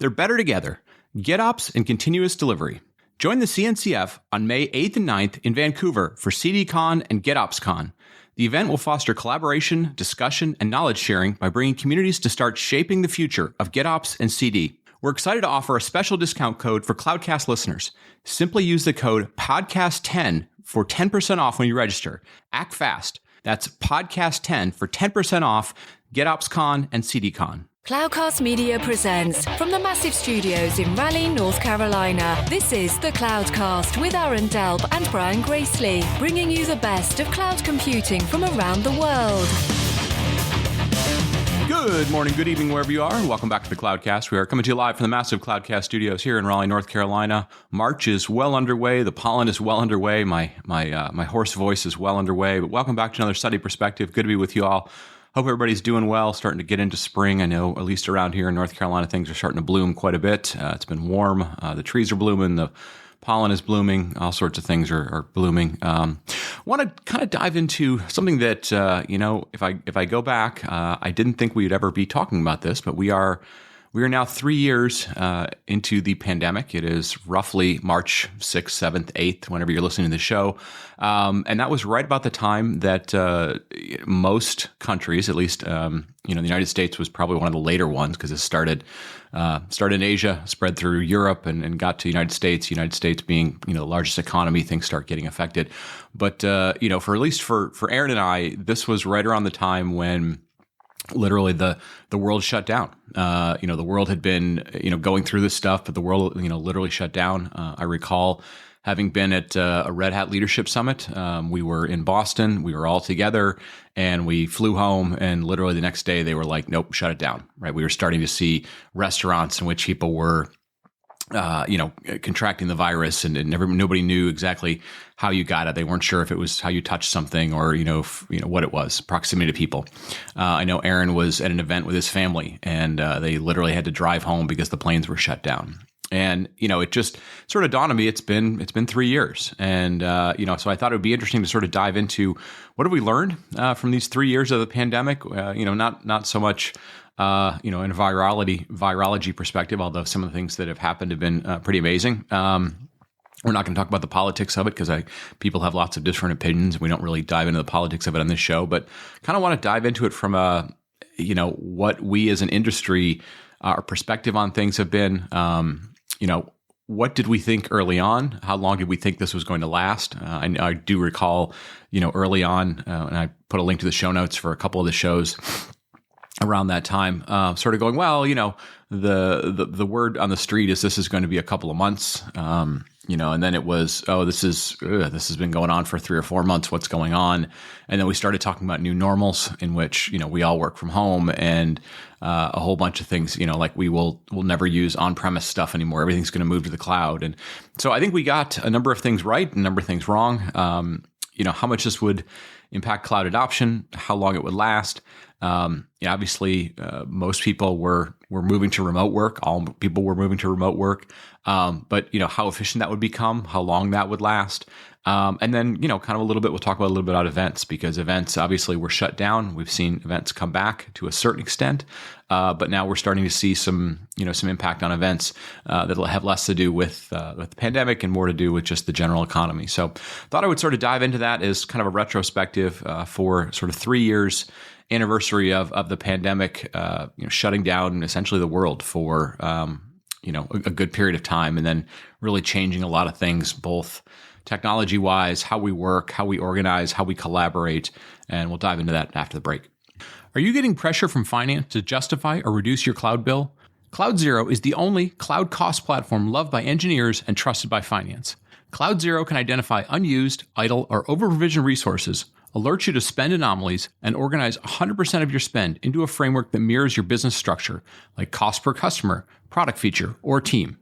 They're better together. GitOps and continuous delivery. Join the CNCF on May 8th and 9th in Vancouver for CDCon and GitOpsCon. The event will foster collaboration, discussion, and knowledge sharing by bringing communities to start shaping the future of GitOps and CD. We're excited to offer a special discount code for Cloudcast listeners. Simply use the code PODCAST10 for 10% off when you register. Act fast. That's PODCAST10 for 10% off GitOpsCon and CDCon. Cloudcast Media presents from the massive studios in Raleigh, North Carolina. This is the Cloudcast with Aaron Delp and Brian Gracely, bringing you the best of cloud computing from around the world. Good morning, good evening, wherever you are, and welcome back to the Cloudcast. We are coming to you live from the massive Cloudcast studios here in Raleigh, North Carolina. March is well underway. The pollen is well underway. My hoarse voice is well underway. But welcome back to another Study Perspective. Good to be with you all. Hope everybody's doing well, starting to get into spring. I know, at least around here in North Carolina, things are starting to bloom quite a bit. It's been warm. The trees are blooming. The pollen is blooming. All sorts of things are blooming. Want to kind of dive into something that, if I go back, I didn't think we'd ever be talking about this, but we are now 3 years into the pandemic. It is roughly March 6th, 7th, 8th, whenever you're listening to the show. And that was right about the time that most countries, at least, the United States was probably one of the later ones because it started in Asia, spread through Europe and got to the United States. United States being, the largest economy, things start getting affected. But, for at least for Aaron and I, this was right around the time when literally the world shut down. The world had been, going through this stuff, but the world, literally shut down. I recall having been at a Red Hat Leadership Summit. We were in Boston. We were all together and we flew home, and literally the next day they were like, nope, shut it down, right? We were starting to see restaurants in which people were contracting the virus, and nobody knew exactly how you got it. They weren't sure if it was how you touched something or, what it was, proximity to people. I know Aaron was at an event with his family, and they literally had to drive home because the planes were shut down. And, it just sort of dawned on me, it's been 3 years. And, so I thought it would be interesting to sort of dive into what have we learned from these 3 years of the pandemic, not so much in a virology perspective, although some of the things that have happened have been pretty amazing. We're not going to talk about the politics of it because people have lots of different opinions. We don't really dive into the politics of it on this show, but kind of want to dive into it from what we as an industry, our perspective on things have been. What did we think early on? How long did we think this was going to last? I do recall, early on, and I put a link to the show notes for a couple of the shows around that time, sort of going, well, the word on the street is this is going to be a couple of months, and then it was, this has been going on for 3 or 4 months. What's going on? And then we started talking about new normals in which, we all work from home, and a whole bunch of things, like we'll never use on-premise stuff anymore. Everything's going to move to the cloud. And so I think we got a number of things right, a number of things wrong. How much this would impact cloud adoption, how long it would last. Obviously, most people were moving to remote work. All people were moving to remote work. But how efficient that would become, how long that would last. And then, kind of we'll talk about a little bit about events, because events obviously were shut down. We've seen events come back to a certain extent. But now we're starting to see some impact on events, that'll have less to do with the pandemic and more to do with just the general economy. So thought I would sort of dive into that as kind of a retrospective, for sort of 3 years anniversary of the pandemic, shutting down essentially the world for, a good period of time, and then really changing a lot of things, both technology-wise, how we work, how we organize, how we collaborate, and we'll dive into that after the break. Are you getting pressure from finance to justify or reduce your cloud bill? CloudZero is the only cloud cost platform loved by engineers and trusted by finance. CloudZero can identify unused, idle, or over-provisioned resources, alert you to spend anomalies, and organize 100% of your spend into a framework that mirrors your business structure, like cost per customer, product feature, or team.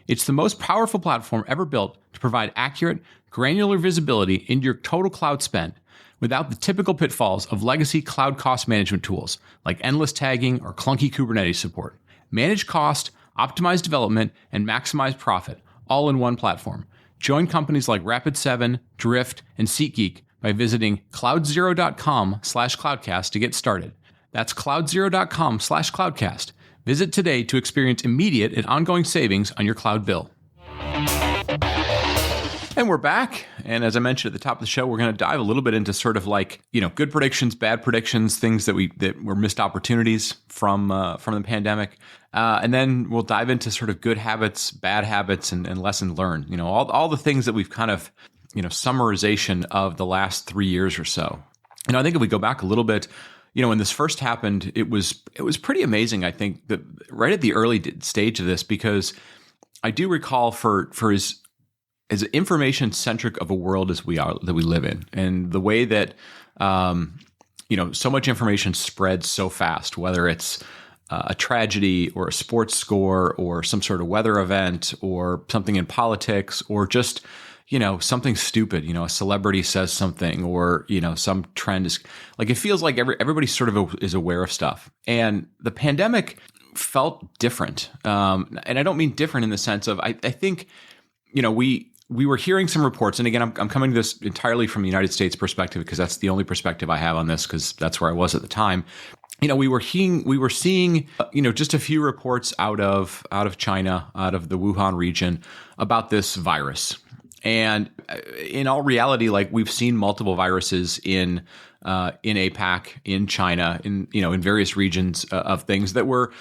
It's the most powerful platform ever built to provide accurate, granular visibility into your total cloud spend without the typical pitfalls of legacy cloud cost management tools like endless tagging or clunky Kubernetes support. Manage cost, optimize development, and maximize profit, all in one platform. Join companies like Rapid7, Drift, and SeatGeek by visiting cloudzero.com/cloudcast to get started. That's cloudzero.com/cloudcast. Visit today to experience immediate and ongoing savings on your cloud bill. And we're back. And as I mentioned at the top of the show, we're going to dive a little bit into sort of like, good predictions, bad predictions, things that were missed opportunities from the pandemic. And then we'll dive into sort of good habits, bad habits, and lesson learned. All the things that we've kind of, summarization of the last 3 years or so. I think if we go back a little bit, when this first happened, it was pretty amazing. I think that right at the early stage of this, because I do recall for as information centric of a world as we live in, and the way that so much information spreads so fast, whether it's a tragedy or a sports score or some sort of weather event or something in politics or just something stupid, a celebrity says something or, some trend is like, it feels like everybody sort of is aware of stuff. And the pandemic felt different. And I don't mean different in the sense of, I think, we were hearing some reports. And again, I'm coming to this entirely from the United States perspective because that's the only perspective I have on this because that's where I was at the time. We were seeing, just a few reports out of China, out of the Wuhan region about this virus. And in all reality, like we've seen multiple viruses in APAC, in China, in various regions of things that were,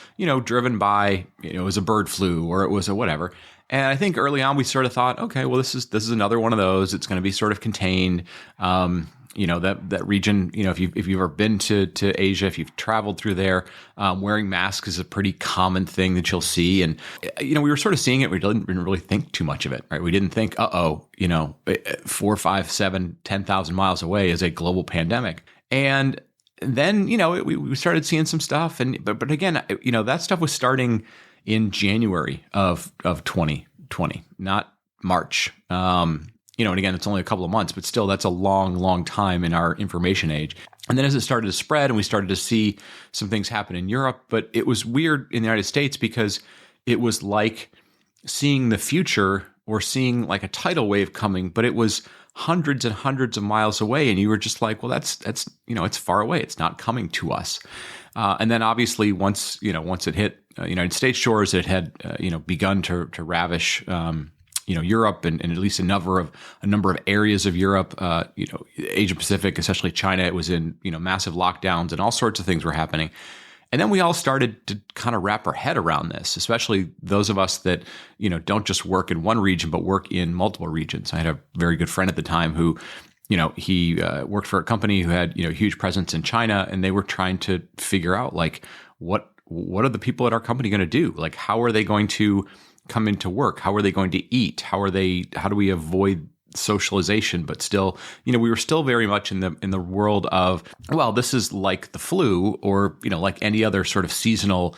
driven by, it was a bird flu or it was a whatever. And I think early on we sort of thought, okay, well, this is another one of those. It's going to be sort of contained. That region, if you've ever been to Asia, if you've traveled through there, wearing masks is a pretty common thing that you'll see. And, we were sort of seeing it. We didn't really think too much of it, right? We didn't think, 4, 5, 7, 10,000 miles away is a global pandemic. And then, we started seeing some stuff. But again, that stuff was starting in January of 2020, not March. And again, it's only a couple of months, but still that's a long, long time in our information age. And then as it started to spread and we started to see some things happen in Europe, but it was weird in the United States because it was like seeing the future or seeing like a tidal wave coming, but it was hundreds and hundreds of miles away. And you were just like, well, that's it's far away. It's not coming to us. And then obviously once it hit United States shores, it had, begun to ravish, Europe and at least a number of areas of Europe, Asia Pacific, especially China. It was in, massive lockdowns and all sorts of things were happening. And then we all started to kind of wrap our head around this, especially those of us that, don't just work in one region, but work in multiple regions. I had a very good friend at the time who, he worked for a company who had, huge presence in China, and they were trying to figure out like, what are the people at our company going to do? Like, how are they going to come into work? How are they going to eat? How do we avoid socialization? But still, we were still very much in the world of, well, this is like the flu or, like any other sort of seasonal,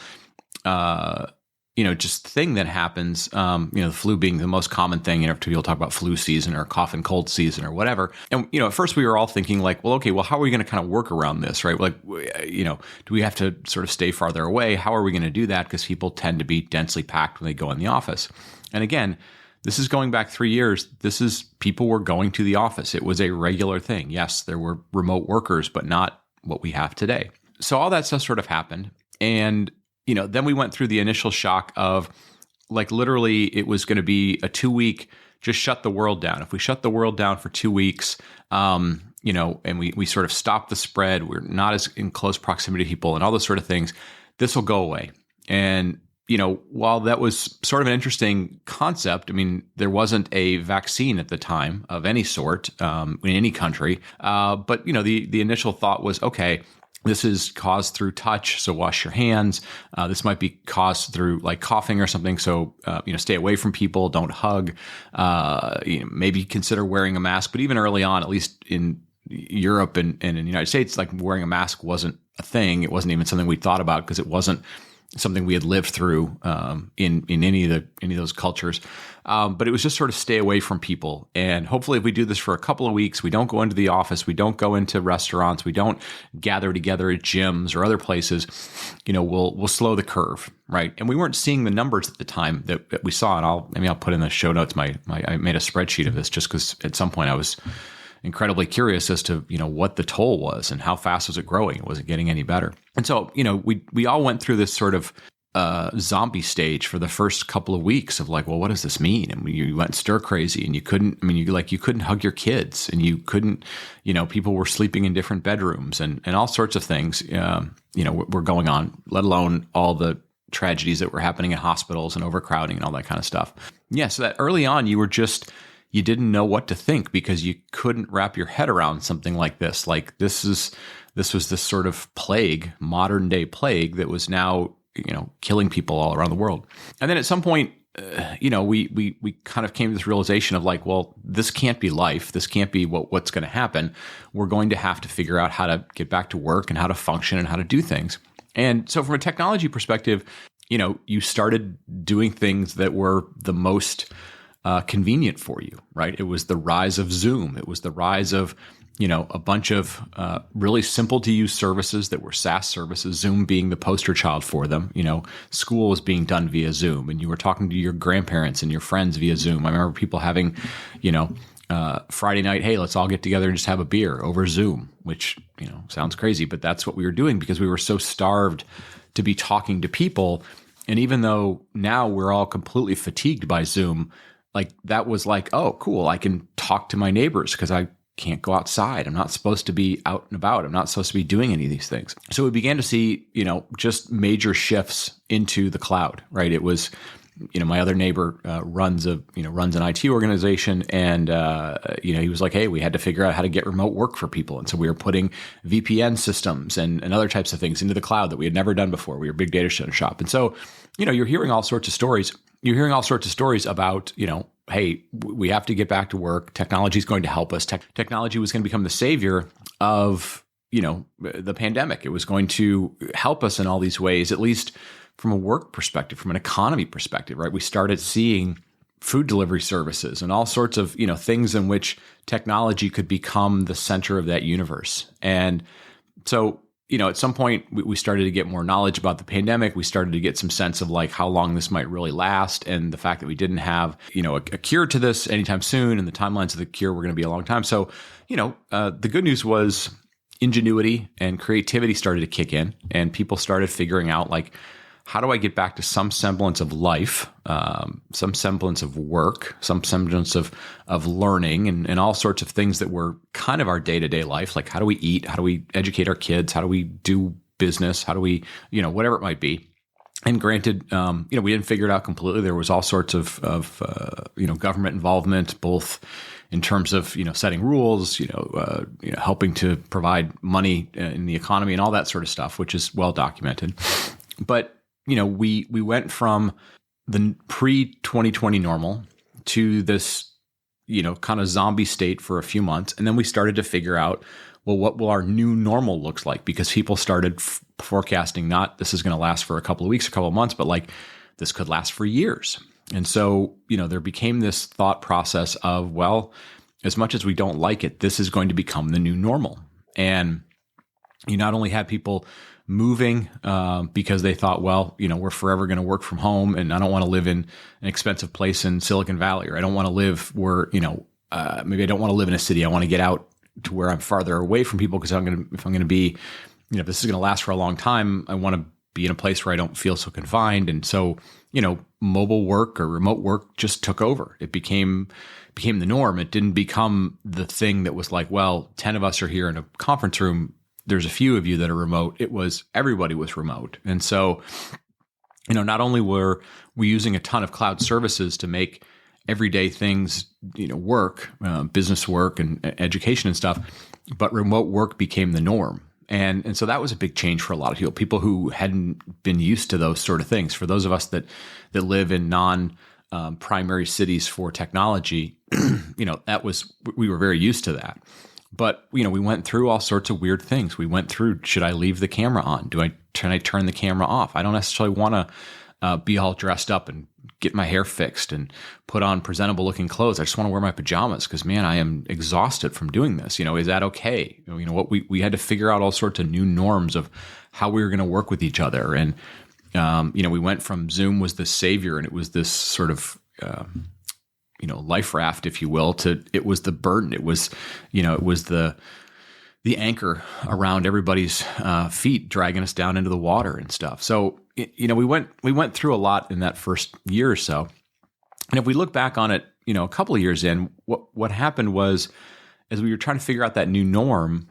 just thing that happens, the flu being the most common thing, people talk about flu season or cough and cold season or whatever. And, at first we were all thinking like, well, okay, well, how are we going to kind of work around this, right? Like, do we have to sort of stay farther away? How are we going to do that? Because people tend to be densely packed when they go in the office. And again, this is going back 3 years. People were going to the office. It was a regular thing. Yes, there were remote workers, but not what we have today. So all that stuff sort of happened. And then we went through the initial shock of like literally it was going to be a 2-week, just shut the world down. If we shut the world down for 2 weeks, and we sort of stop the spread, we're not as in close proximity to people and all those sort of things, this will go away. And, while that was sort of an interesting concept, I mean, there wasn't a vaccine at the time of any sort in any country. But, the initial thought was, okay, this is caused through touch, so wash your hands. This might be caused through like coughing or something, so stay away from people, don't hug. Maybe consider wearing a mask. But even early on, at least in Europe and in the United States, like wearing a mask wasn't a thing. It wasn't even something we thought about because it wasn't something we had lived through in any of those cultures. But it was just sort of stay away from people. And hopefully if we do this for a couple of weeks, we don't go into the office, we don't go into restaurants, we don't gather together at gyms or other places, we'll slow the curve, right? And we weren't seeing the numbers at the time that we saw. And I'll put in the show notes, I made a spreadsheet of this just because at some point I was incredibly curious as to, what the toll was and how fast was it growing? Was it getting any better? And so, we all went through this sort of zombie stage for the first couple of weeks of like, well, what does this mean? And you went stir crazy, and you couldn't. I mean, you couldn't hug your kids, and you couldn't. People were sleeping in different bedrooms, and all sorts of things. Were going on. Let alone all the tragedies that were happening in hospitals and overcrowding and all that kind of stuff. Yeah, so that early on, you didn't know what to think because you couldn't wrap your head around something like this. Like this was this sort of plague, modern day plague that was now killing people all around the world. And then at some point, we kind of came to this realization of like, well, this can't be life. This can't be what's going to happen. We're going to have to figure out how to get back to work and how to function and how to do things. And so from a technology perspective, you started doing things that were the most convenient for you, right? It was the rise of Zoom. It was the rise of a bunch of really simple to use services that were SaaS services, Zoom being the poster child for them. School was being done via Zoom, and you were talking to your grandparents and your friends via Zoom. I remember people having, Friday night, hey, let's all get together and just have a beer over Zoom, which, sounds crazy, but that's what we were doing because we were so starved to be talking to people. And even though now we're all completely fatigued by Zoom, like that was like, oh, cool, I can talk to my neighbors because I can't go outside. I'm not supposed to be out and about. I'm not supposed to be doing any of these things. So we began to see, just major shifts into the cloud, right? It was, my other neighbor runs an IT organization, and he was like, hey, we had to figure out how to get remote work for people, and so we were putting VPN systems and other types of things into the cloud that we had never done before. We were a big data center shop, and so you're hearing all sorts of stories. You're hearing all sorts of stories about hey, we have to get back to work. Technology is going to help us. Technology was going to become the savior of, the pandemic. It was going to help us in all these ways, at least from a work perspective, from an economy perspective, right? We started seeing food delivery services and all sorts of, things in which technology could become the center of that universe. And so, at some point we started to get more knowledge about the pandemic. We started to get some sense of like how long this might really last, and the fact that we didn't have, a cure to this anytime soon, and the timelines of the cure were going to be a long time. So, the good news was ingenuity and creativity started to kick in, and people started figuring out like, how do I get back to some semblance of life, some semblance of work, some semblance of learning, and all sorts of things that were kind of our day-to-day life. Like, how do we eat? How do we educate our kids? How do we do business? How do we, whatever it might be. And granted, we didn't figure it out completely. There was all sorts of government involvement, both in terms of, setting rules, helping to provide money in the economy and all that sort of stuff, which is well documented. But we went from the pre-2020 normal to this, kind of zombie state for a few months. And then we started to figure out, well, what will our new normal looks like? Because people started forecasting not this is going to last for a couple of weeks, a couple of months, but like this could last for years. And so, there became this thought process of, well, as much as we don't like it, this is going to become the new normal. And you not only had people moving because they thought, well, we're forever going to work from home, and I don't want to live in an expensive place in Silicon Valley, or I don't want to live where, maybe I don't want to live in a city. I want to get out to where I'm farther away from people because if I'm going to be, if this is going to last for a long time, I want to be in a place where I don't feel so confined. And so, mobile work or remote work just took over. It became the norm. It didn't become the thing that was like, well, 10 of us are here in a conference room. There's a few of you that are remote. It was everybody was remote. And so, not only were we using a ton of cloud services to make everyday things, work, business work and education and stuff, but remote work became the norm. And so that was a big change for a lot of people who hadn't been used to those sort of things. For those of us that live in primary cities for technology, we were very used to that. But, we went through all sorts of weird things. We went through, should I leave the camera on? Can I turn the camera off? I don't necessarily want to be all dressed up and get my hair fixed and put on presentable looking clothes. I just want to wear my pajamas because, man, I am exhausted from doing this. Is that okay? What we had to figure out all sorts of new norms of how we were going to work with each other. And, we went from Zoom was the savior, and it was this sort of, life raft, if you will, to it was the burden. It was, it was the anchor around everybody's feet, dragging us down into the water and stuff. So, we went through a lot in that first year or so. And if we look back on it, a couple of years in, what happened was, as we were trying to figure out that new norm,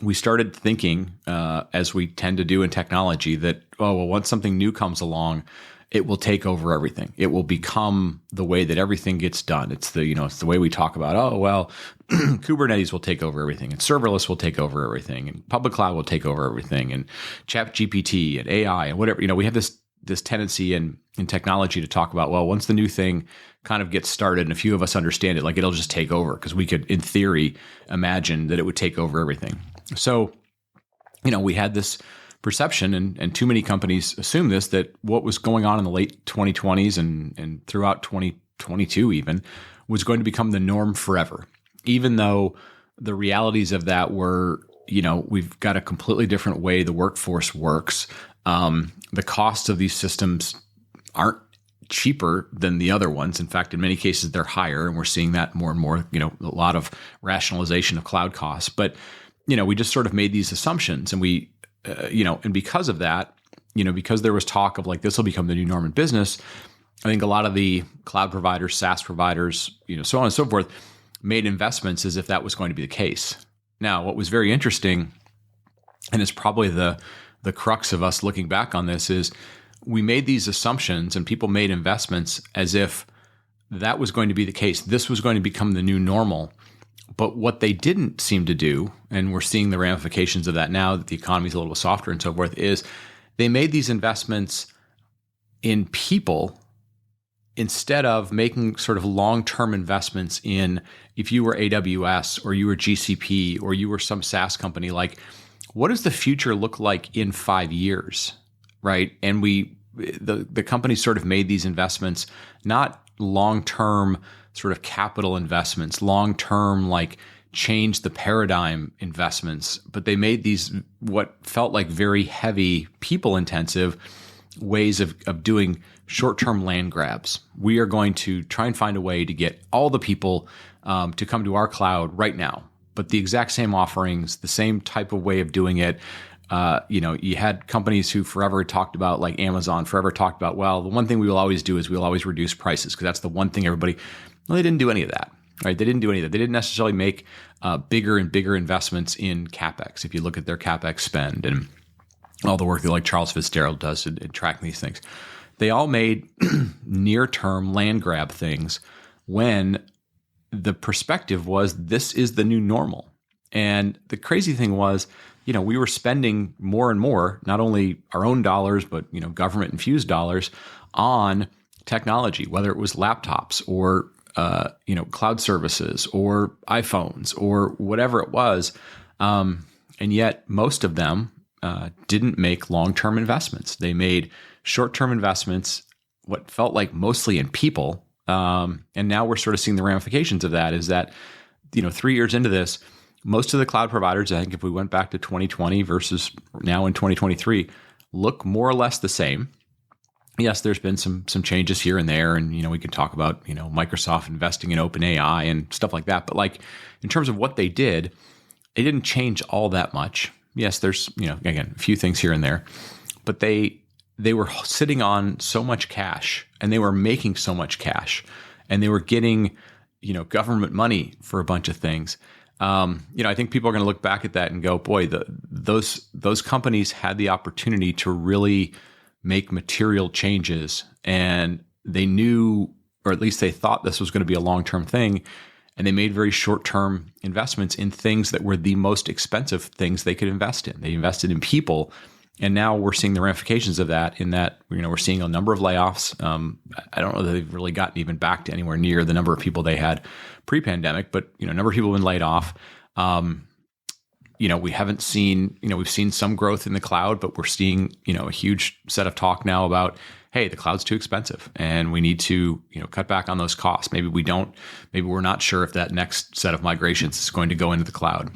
we started thinking, as we tend to do in technology, that, once something new comes along, it will take over everything. It will become the way that everything gets done. It's the way we talk about, Kubernetes will take over everything, and serverless will take over everything, and public cloud will take over everything, and ChatGPT and AI and whatever. We have this tendency in technology to talk about, once the new thing kind of gets started and a few of us understand it, like it'll just take over, because we could, in theory, imagine that it would take over everything. So, we had this perception, and too many companies assume this, that what was going on in the late 2020s and throughout 2022 even was going to become the norm forever, even though the realities of that were, we've got a completely different way the workforce works. The costs of these systems aren't cheaper than the other ones. In fact, in many cases, they're higher, and we're seeing that more and more, a lot of rationalization of cloud costs. But, we just sort of made these assumptions, and we, and because of that, because there was talk of like, this will become the new norm in business, I think a lot of the cloud providers, SaaS providers, so on and so forth, made investments as if that was going to be the case. Now, what was very interesting, and it's probably the crux of us looking back on this, is we made these assumptions and people made investments as if that was going to be the case. This was going to become the new normal. But what they didn't seem to do, and we're seeing the ramifications of that now that the economy is a little softer and so forth, is they made these investments in people instead of making sort of long-term investments in, if you were AWS or you were GCP or you were some SaaS company, like, what does the future look like in 5 years, right? And the company sort of made these investments, not long-term sort of capital investments, long-term, like change the paradigm investments, but they made these what felt like very heavy, people-intensive ways of doing short-term land grabs. We are going to try and find a way to get all the people to come to our cloud right now, but the exact same offerings, the same type of way of doing it. You had companies who forever talked about, like Amazon, forever talked about, the one thing we will always do is we'll always reduce prices, because that's the one thing everybody. Well, they didn't do any of that, right? They didn't do any of that. They didn't necessarily make bigger and bigger investments in CapEx. If you look at their CapEx spend and all the work that like Charles Fitzgerald does in tracking these things, they all made near-term land grab things when the perspective was, this is the new normal. And the crazy thing was, we were spending more and more, not only our own dollars, but, government infused dollars on technology, whether it was laptops or, cloud services or iPhones or whatever it was. And yet most of them didn't make long-term investments. They made short-term investments, what felt like mostly in people. And now we're sort of seeing the ramifications of that, is that, 3 years into this, most of the cloud providers, I think if we went back to 2020 versus now in 2023, look more or less the same. Yes, there's been some changes here and there, and we can talk about Microsoft investing in OpenAI and stuff like that. But like in terms of what they did, it didn't change all that much. Yes, there's again a few things here and there, but they were sitting on so much cash, and they were making so much cash, and they were getting government money for a bunch of things. I think people are going to look back at that and go, boy, those companies had the opportunity to really make material changes, and they knew, or at least they thought this was going to be a long-term thing, and they made very short-term investments in things that were the most expensive things they could invest in. They invested in people, and now we're seeing the ramifications of that, in that we're seeing a number of layoffs. I don't know that they've really gotten even back to anywhere near the number of people they had pre-pandemic, but a number of people have been laid off. We haven't seen, we've seen some growth in the cloud, but we're seeing, a huge set of talk now about, hey, the cloud's too expensive and we need to, cut back on those costs. Maybe we're not sure if that next set of migrations is going to go into the cloud.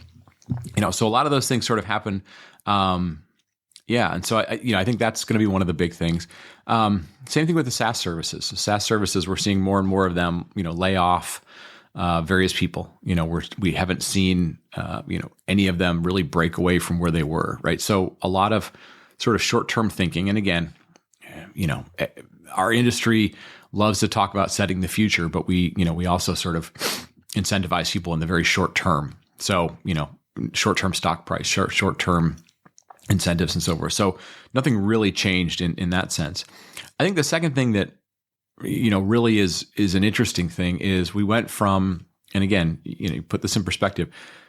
So a lot of those things sort of happen. And so I think that's going to be one of the big things. Same thing with the SaaS services. So SaaS services, we're seeing more and more of them, lay off various people. We haven't seen, any of them really break away from where they were, right? So a lot of sort of short-term thinking. And again, our industry loves to talk about setting the future, but we also sort of incentivize people in the very short term. So, short-term stock price, short-term incentives and so forth. So nothing really changed in that sense. I think the second thing that, really is an interesting thing is we went from, and again, you put this in perspective,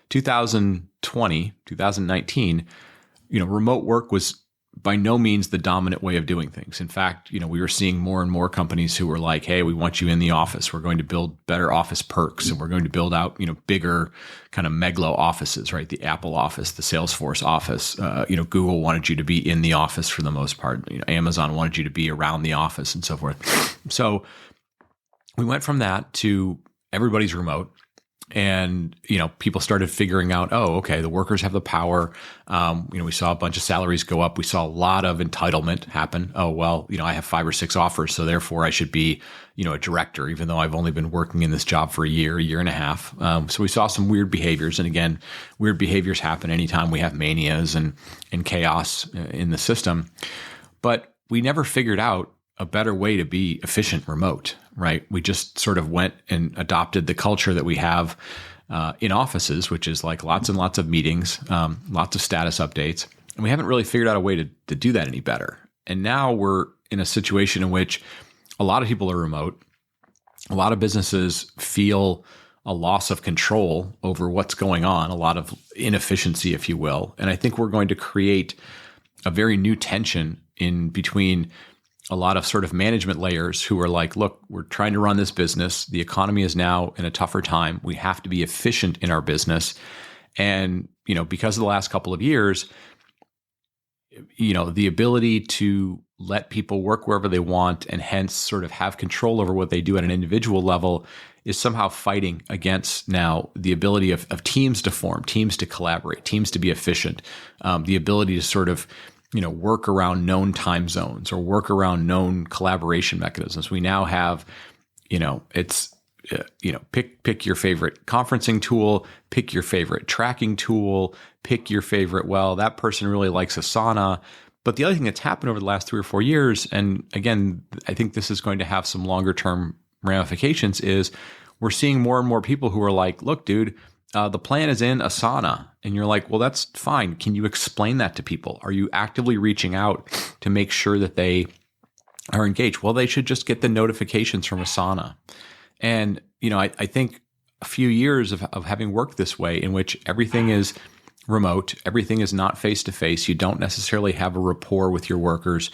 2019, remote work was by no means the dominant way of doing things. In fact, we were seeing more and more companies who were like, hey, we want you in the office. We're going to build better office perks, and we're going to build out, bigger kind of megalo offices, right? The Apple office, the Salesforce office, Google wanted you to be in the office for the most part. Amazon wanted you to be around the office and so forth. So we went from that to everybody's remote. And, people started figuring out, oh, okay, the workers have the power. We saw a bunch of salaries go up. We saw a lot of entitlement happen. Oh, well, I have 5 or 6 offers, so therefore I should be, a director, even though I've only been working in this job for a year and a half. So we saw some weird behaviors. And again, weird behaviors happen anytime we have manias and chaos in the system. But we never figured out a better way to be efficient remote, right? We just sort of went and adopted the culture that we have in offices, which is like lots and lots of meetings, lots of status updates. And we haven't really figured out a way to do that any better. And now we're in a situation in which a lot of people are remote. A lot of businesses feel a loss of control over what's going on, a lot of inefficiency, if you will. And I think we're going to create a very new tension in between a lot of sort of management layers who are like, look, we're trying to run this business. The economy is now in a tougher time. We have to be efficient in our business. And, because of the last couple of years, the ability to let people work wherever they want and hence sort of have control over what they do at an individual level is somehow fighting against now the ability of teams to form, teams to collaborate, teams to be efficient, the ability to sort of work around known time zones or work around known collaboration mechanisms. We now have, pick your favorite conferencing tool, pick your favorite tracking tool, pick your favorite, well, that person really likes Asana. But the other thing that's happened over the last 3 or 4 years, and again, I think this is going to have some longer term ramifications, is we're seeing more and more people who are like, look, dude, the plan is in Asana. And you're like, well, that's fine. Can you explain that to people? Are you actively reaching out to make sure that they are engaged? Well, they should just get the notifications from Asana. And, I think a few years of having worked this way in which everything is remote, everything is not face-to-face. You don't necessarily have a rapport with your workers,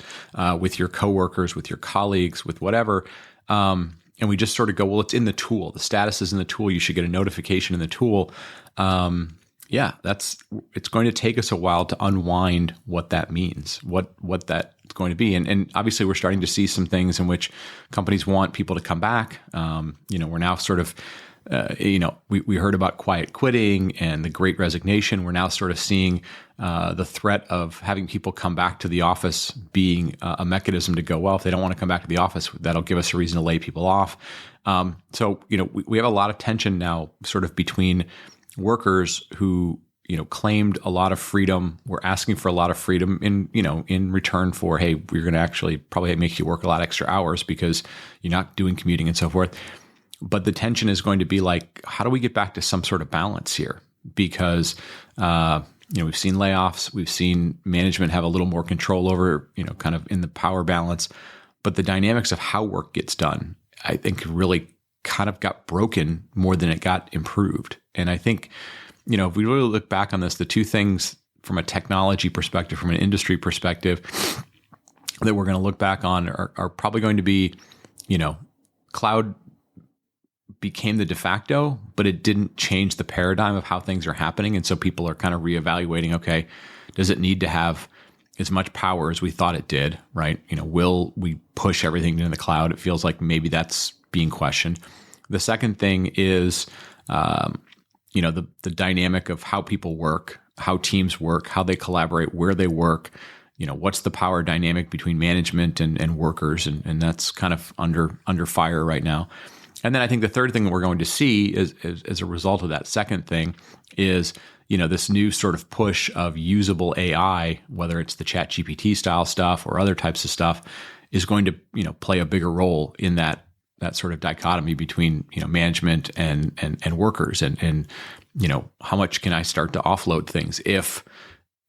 with your coworkers, with your colleagues, with whatever. And we just sort of go, well, it's in the tool. The status is in the tool. You should get a notification in the tool. It's going to take us a while to unwind what that means, what that's going to be. And obviously we're starting to see some things in which companies want people to come back. We're now sort of, we heard about quiet quitting and the great resignation. We're now sort of seeing the threat of having people come back to the office being a mechanism to go, well, if they don't want to come back to the office, that'll give us a reason to lay people off. So we have a lot of tension now sort of between workers who, claimed a lot of freedom. We're asking for a lot of freedom in return for, hey, we're going to actually probably make you work a lot extra hours because you're not doing commuting and so forth. But the tension is going to be like, how do we get back to some sort of balance here? Because, we've seen layoffs, we've seen management have a little more control over, kind of in the power balance, but the dynamics of how work gets done, I think really kind of got broken more than it got improved. And I think, if we really look back on this, the two things from a technology perspective, from an industry perspective, that we're going to look back on are probably going to be, cloud became the de facto, but it didn't change the paradigm of how things are happening. And so people are kind of reevaluating, okay, does it need to have as much power as we thought it did, right? Will we push everything into the cloud? It feels like maybe that's being questioned. The second thing is, the dynamic of how people work, how teams work, how they collaborate, where they work, what's the power dynamic between management and workers. And that's kind of under fire right now. And then I think the third thing that we're going to see is as a result of that second thing is, this new sort of push of usable AI, whether it's the ChatGPT style stuff or other types of stuff, is going to, play a bigger role in that sort of dichotomy between, management and workers, and how much can I start to offload things if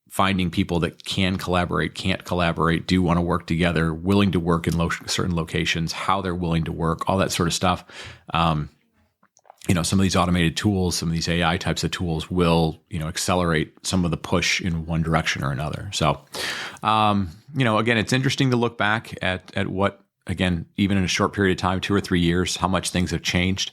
finding people that can collaborate, can't collaborate, do want to work together, willing to work in certain locations, how they're willing to work, all that sort of stuff. Some of these automated tools, some of these AI types of tools will, accelerate some of the push in one direction or another. So, again, it's interesting to look back at what, again, even in a short period of time, 2 or 3 years, how much things have changed.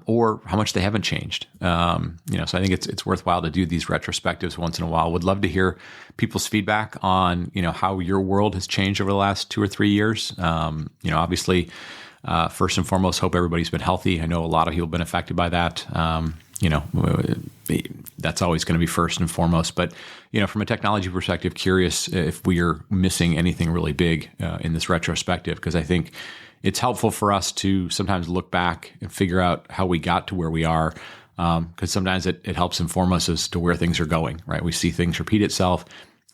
Or how much they haven't changed. So I think it's worthwhile to do these retrospectives once in a while. Would love to hear people's feedback on, how your world has changed over the last 2 or 3 years. Obviously, first and foremost, hope everybody's been healthy. I know a lot of people have been affected by that. That's always going to be first and foremost. But, from a technology perspective, curious if we are missing anything really big in this retrospective, because I think it's helpful for us to sometimes look back and figure out how we got to where we are, because sometimes it helps inform us as to where things are going, right? We see things repeat itself.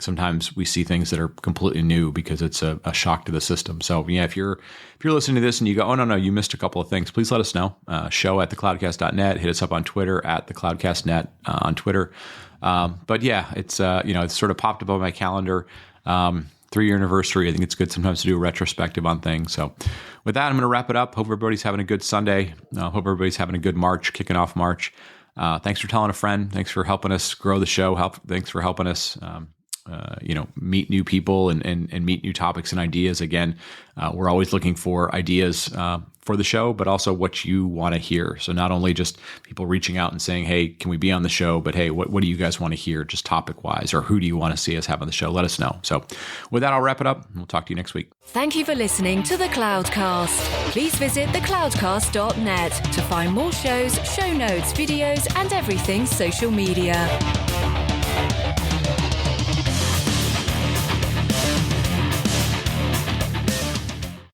Sometimes we see things that are completely new because it's a shock to the system. So yeah, if you're listening to this and you go, oh, no, you missed a couple of things, please let us know. show@thecloudcast.net, hit us up on Twitter @thecloudcastnet on Twitter. But yeah, it's sort of popped up on my calendar. 3-year anniversary. I think it's good sometimes to do a retrospective on things. So with that, I'm going to wrap it up. Hope everybody's having a good Sunday. Hope everybody's having a good March, kicking off March. Thanks for telling a friend. Thanks for helping us grow the show. Thanks for helping us, meet new people and meet new topics and ideas. Again, we're always looking for ideas for the show, but also what you want to hear. So not only just people reaching out and saying, hey, can we be on the show? But hey, what do you guys want to hear just topic wise, or who do you want to see us have on the show? Let us know. So with that, I'll wrap it up. We'll talk to you next week. Thank you for listening to The Cloudcast. Please visit thecloudcast.net to find more shows, show notes, videos, and everything social media.